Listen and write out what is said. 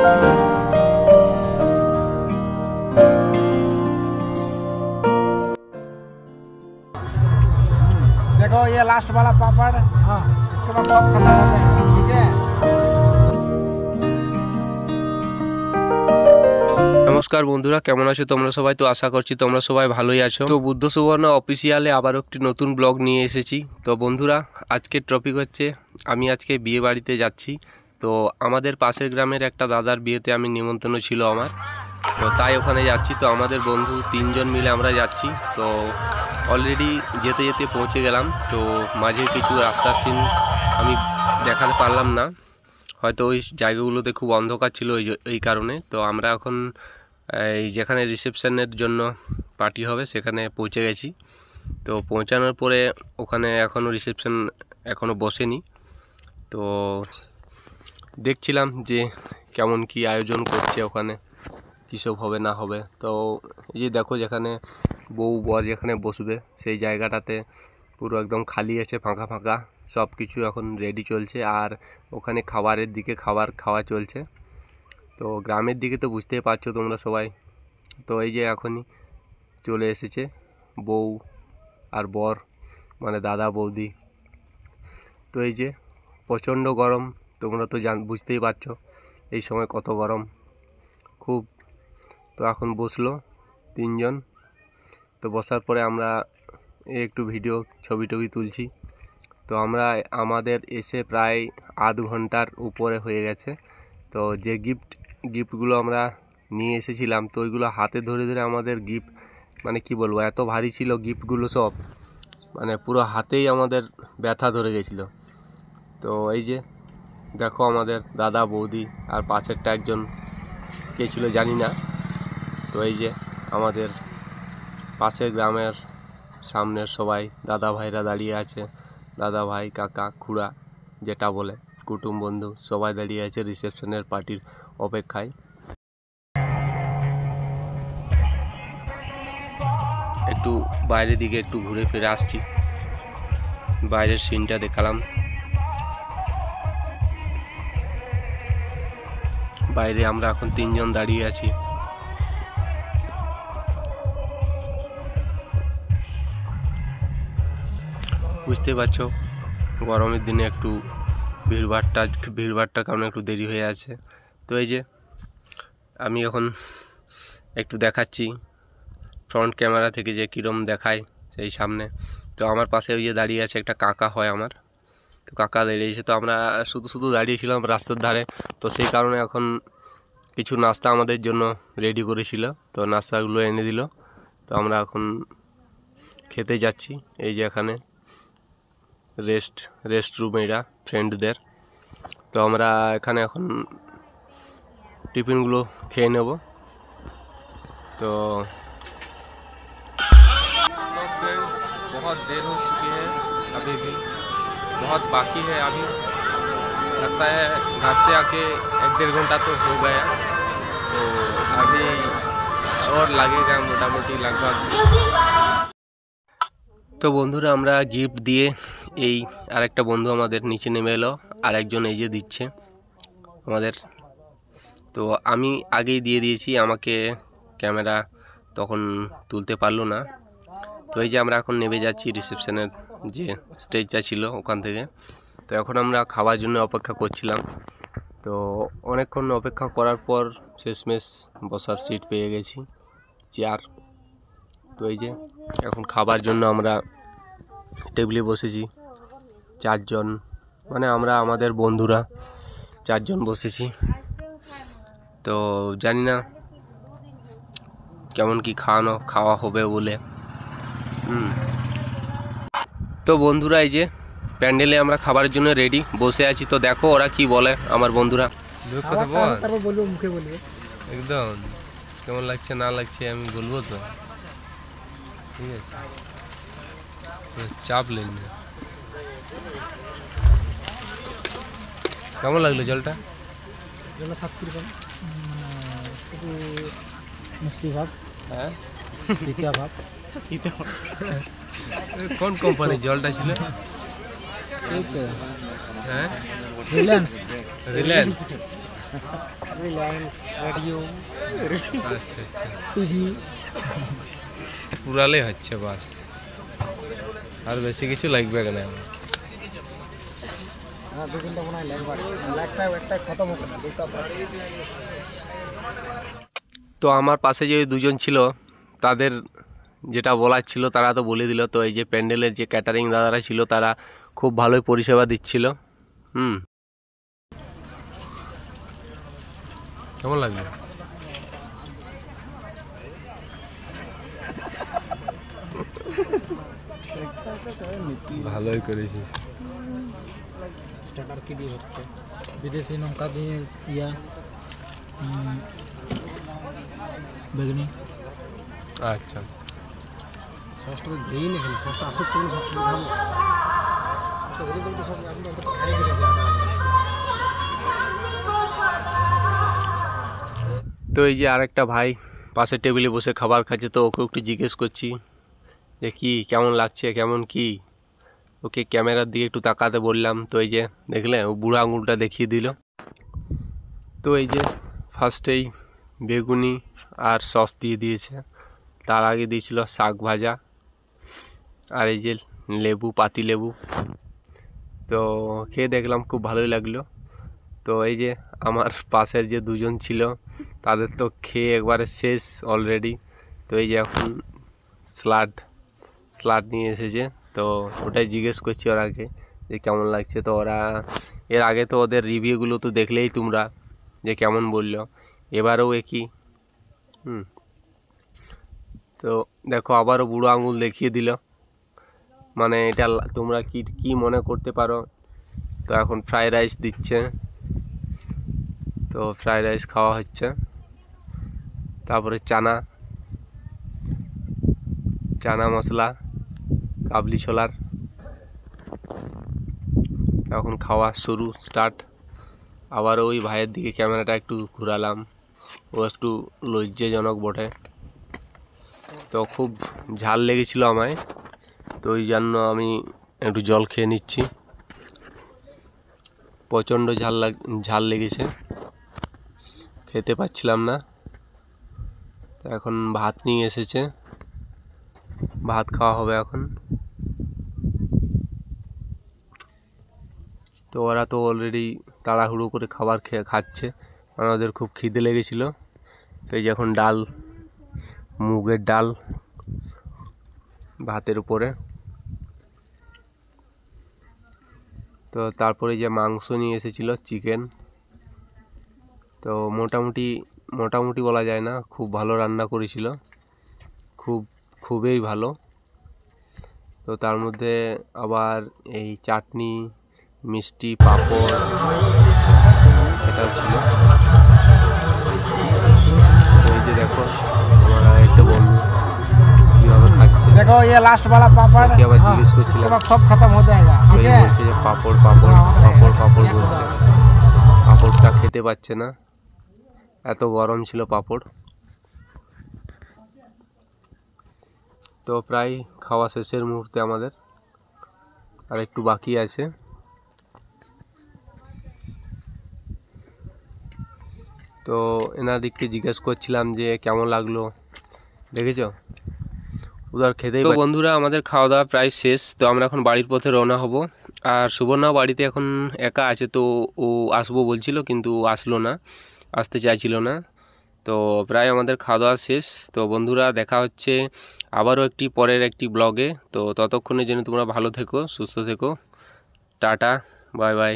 देखो ये लास्ट वाला पापड़, हाँ इसके बाद सब खत्म हो गए, ठीक है। নমস্কার বন্ধুরা, কেমন আছো তোমরা সবাই? তো আশা করছি তোমরা সবাই ভালোই আছো। তো বুদ্ধ সুবর্ণ অফিসিয়ালে আবার একটি নতুন ব্লগ নিয়ে এসেছি। তো বন্ধুরা, আজকের টপিক হচ্ছে আমি আজকে বিয়ে বাড়িতে যাচ্ছি। তো আমাদের পাশের গ্রামের একটা দাদার বিয়েতে আমি নিমন্ত্রণ ছিল আমার, তো তাই ওখানে যাচ্ছি। তো আমাদের বন্ধু 3 জন মিলে আমরা যাচ্ছি। তো অলরেডি যেতে যেতে পৌঁছে গেলাম। তো মাঝে কিছু রাস্তার সিন আমি দেখাতে পারলাম না, হয়তো ওই জায়গাগুলোতে খুব অন্ধকার ছিল এই কারণে। তো আমরা এখন এই যেখানে রিসেপশনের জন্য পার্টি হবে সেখানে পৌঁছে গেছি। তো পৌঁছানোর পরে ওখানে এখনও রিসেপশন এখনও বসেনি। তো দেখছিলাম যে কেমন কি আয়োজন করছে ওখানে, কীসব হবে না হবে। তো এই যে দেখো, যেখানে বউ বর যেখানে বসবে সেই জায়গাটাতে পুরো একদম খালি আছে, ফাঁকা ফাঁকা, সব কিছু এখন রেডি চলছে। আর ওখানে খাবারের দিকে খাবার খাওয়া চলছে। তো গ্রামের দিকে তো বুঝতেই পারছো তোমরা সবাই। তো এই যে এখনই চলে এসেছে বউ আর বর, মানে দাদা বৌদি। তো এই যে প্রচণ্ড গরম, তোমরা তো বুঝতেই পারছো এই সময় কত গরম খুব। তো এখন বসলো 3 জন। তো বসার পরে আমরা একটু ভিডিও ছবি টবি তুলছি। তো আমাদের এসে প্রায় আধ ঘন্টার উপরে হয়ে গেছে। তো যে গিফটগুলো আমরা নিয়ে এসেছিলাম, তো ওইগুলো হাতে ধরে ধরে আমাদের গিফট, মানে কি বলবো, এত ভারী ছিল গিফটগুলো সব, মানে পুরো হাতেই আমাদের ব্যথা ধরে গেছিলো। তো এই যে দেখো আমাদের দাদা বৌদি, আর পাশেরটা একজন কে ছিল জানি না। তো এই যে আমাদের পাশের গ্রামের সামনের সবাই দাদা ভাইরা দাঁড়িয়ে আছে, দাদা ভাই কাকা খুড়া যেটা বলে, কুটুম বন্ধু সবাই দাঁড়িয়ে আছে রিসেপশনের পার্টির অপেক্ষায়। একটু বাইরের দিকে একটু ঘুরে ফিরে আসছি, বাইরের সিনটা দেখালাম। বাইরে আমরা এখন 3 জন দাঁড়িয়ে আছি। বুঝতে পারছো গরমের দিনে একটু ভিড়ভাড়টার কারণে একটু দেরি হয়ে আছে। তো এই যে আমি এখন একটু দেখাচ্ছি ফ্রন্ট ক্যামেরা থেকে যে কীরকম দেখায় সেই সামনে। তো আমার পাশে ওই যে দাঁড়িয়ে আছে একটা কাকা হয় আমার, তো কাকা দাঁড়িয়েছে। তো আমরা শুধু দাঁড়িয়েছিলাম রাস্তার ধারে। তো সেই কারণে এখন কিছু নাস্তা আমাদের জন্য রেডি করেছিল, তো নাস্তাগুলো এনে দিল। তো আমরা এখন খেতে যাচ্ছি। এই যে এখানে রেস্ট রুম এরা ফ্রেন্ডদের। তো আমরা এখানে এখন টিফিনগুলো খেয়ে নেব। তো फ्रेंड्स, बहुत देर हो चुकी है, अभी भी बहुत बाकी है। अभी लगता है घर से आके 1-1.5 घंटा तो हो गया। तो अभी और लगेगा मोटामोटी लगभग। তো বন্ধুরা, আমরা গিফট দিয়ে এই আরেকটা বন্ধু আমাদের নিচে নেমে এলো, আর একজন এই যে দিচ্ছে আমাদের। তো আমি আগেই দিয়ে দিয়েছি, আমাকে ক্যামেরা তখন তুলতে পারলো না। তো এই যে আমরা এখন নেমে যাচ্ছি রিসেপশনের যে স্টেজটা ছিল ওখান থেকে। তো এখন আমরা খাওয়ার জন্য অপেক্ষা করছিলাম। তো অনেকক্ষণ অপেক্ষা করার পর শেষমেশ বসার সিট পেয়ে গেছি, চেয়ার। তো এই যে এখন খাবার জন্য আমরা টেবিলে বসেছি 4 জন, মানে আমরা আমাদের বন্ধুরা 4 জন বসেছি। তো জানি না কেমন কি খাওয়া হবে বলে। তো বন্ধুরা, এই যে প্যান্ডেলে আমরা খাবারের জন্য রেডি বসে আছি। তো দেখো ওরা কি বলে আমার বন্ধুরা। একদম কেমন লাগছে না লাগছে আমি বলবো, তো ঠিক আছে, চাপ লেন। কেমন লাগলো জলটা? মিষ্টি ভাব, হ্যাঁ তিতা ভাব। কোন কোম্পানির জলটা ছিল? হ্যাঁ, রিলায়েন্স। रिलायंस रेडियो আচ্ছা আচ্ছা टीवी পুরালে হচ্ছে বাস, আর বেশি কিছু লাগবে না। हाँ 2-3টা बनाए लगता है একটা খতম হচ্ছে না দুটো। তো আমার পাশে যে দুজন ছিল তাদের যেটা বলার ছিল তারা তো বলে দিল। তো এই যে প্যান্ডেলের যে ক্যাটারিং দাদারা ছিল তারা খুব ভালোই পরিষেবা দিচ্ছিল। কেমন লাগলো? ভালোই করেছিস। স্টার্টার কি দিয়ে হচ্ছে? विदेशी नौका দিয়ে ইয়া বেগুনি। আচ্ছা সসটা তো দেই না, এখানে সসটা আসুক তো সব থেকে ভালো। তো ওই বলতে সব আমি তো খাই দিলে যায়। তো এই যে আরেকটা ভাই পাশের টেবিলে বসে খাবার খাচ্ছে, তো ওকে একটু জিজ্ঞেস করছি যে কি কেমন লাগছে, কেমন কি। ওকে ক্যামেরার দিকে একটু তাকাতে বললাম। তো এই যে দেখলে ও বুড়ো আঙুলটা দেখিয়ে দিল। তো এই যে ফার্স্টেই বেগুনি আর সস দিয়ে দিয়েছে, তার আগে দিয়েছিল শাক ভাজা আর এই যে লেবু, পাতি লেবু। তো খেয়ে দেখলাম খুব ভালোই লাগলো। তো এই যে আমার পাশের যে দুজন ছিল তাদের তো খেয়ে একবারে শেষ অলরেডি। তো এই যে এখন স্লাড নিয়ে এসেছে, তো ওটাই জিজ্ঞেস করছি ওর আগে যে কেমন লাগছে। তো ওরা এর আগে তো ওদের রিভিউগুলো তো দেখলেই তোমরা যে কেমন বললো, এবারেও একই। তো দেখো আবারও বুড়ো আঙুল দেখিয়ে দিল, মানে এটা তোমরা কি মনে করতে পারো। তো এখন ফ্রাইড রাইস দিচ্ছে, তো ফ্রাইড রাইস খাওয়া হচ্ছে। তারপরে চানা মশলা, কাবলি ছোলার। এখন খাওয়া স্টার্ট। আবার ওই ভাইয়ের দিকে ক্যামেরাটা একটু ঘুরালাম, ও একটু লজ্জাজনক বটে। তো খুব ঝাল লেগেছিল আমায়, তো ওই জন্য আমি একটু জল খেয়ে নিচ্ছি। প্রচণ্ড ঝাল লেগেছে, খেতে পাচ্ছিলাম না। তো এখন ভাত নিয়ে এসেছে, ভাত খাওয়া হবে এখন। তো ওরা তো অলরেডি তাড়াহুড়ো করে খাবার খাচ্ছে, কারণ ওদের খুব খিদে লেগেছিল। তো এই যে এখন ডাল, মুগের ডাল ভাতের উপরে। তো তারপরে যে মাংস নিয়ে এসেছিল, চিকেন। তো মোটামুটি বলা যায় না, খুব ভালো রান্না করেছিল, খুবই ভালো। তো তার মধ্যে আবার এই চাটনি, মিষ্টি, পাঁপড় এটাও ছিল। তো এই যে দেখো আমার একটা বন্ধু কীভাবে খাচ্ছে। देखो ये लास्ट वाला पापड़ দেখে আবার জিজ্ঞেস করছিলাম, इसके बाद सब खत्म हो जाएगा, তো ठीक এই है? বলছে যে পাঁপড় বলছে। পাঁপড়টা খেতে পাচ্ছে না, এত গরম ছিল পাঁপড়। তো প্রায় খাওয়া শেষের মুহূর্তে আমাদের, আর একটু বাকি আছে। তো এনাদিককে জিজ্ঞেস করছিলাম যে কেমন লাগলো, দেখেছো উদার খেতেই। তো বন্ধুরা আমাদের খাওয়া দাওয়া প্রায় শেষ, তো আমরা এখন বাড়ির পথে রওনা হব। আর সুবর্ণা বাড়িতে এখন একা আছে, তো ও আসবো বলছিল কিন্তু আসলো না, আসতে চাইছিল না। তো প্রায় আমাদের খাওয়া দাওয়া শেষ। তো বন্ধুরা দেখা হচ্ছে আবারও পরের একটি ব্লগে। তো ততক্ষণের জন্য তোমরা ভালো থেকো, সুস্থ থেকো, টাটা, বাই বাই।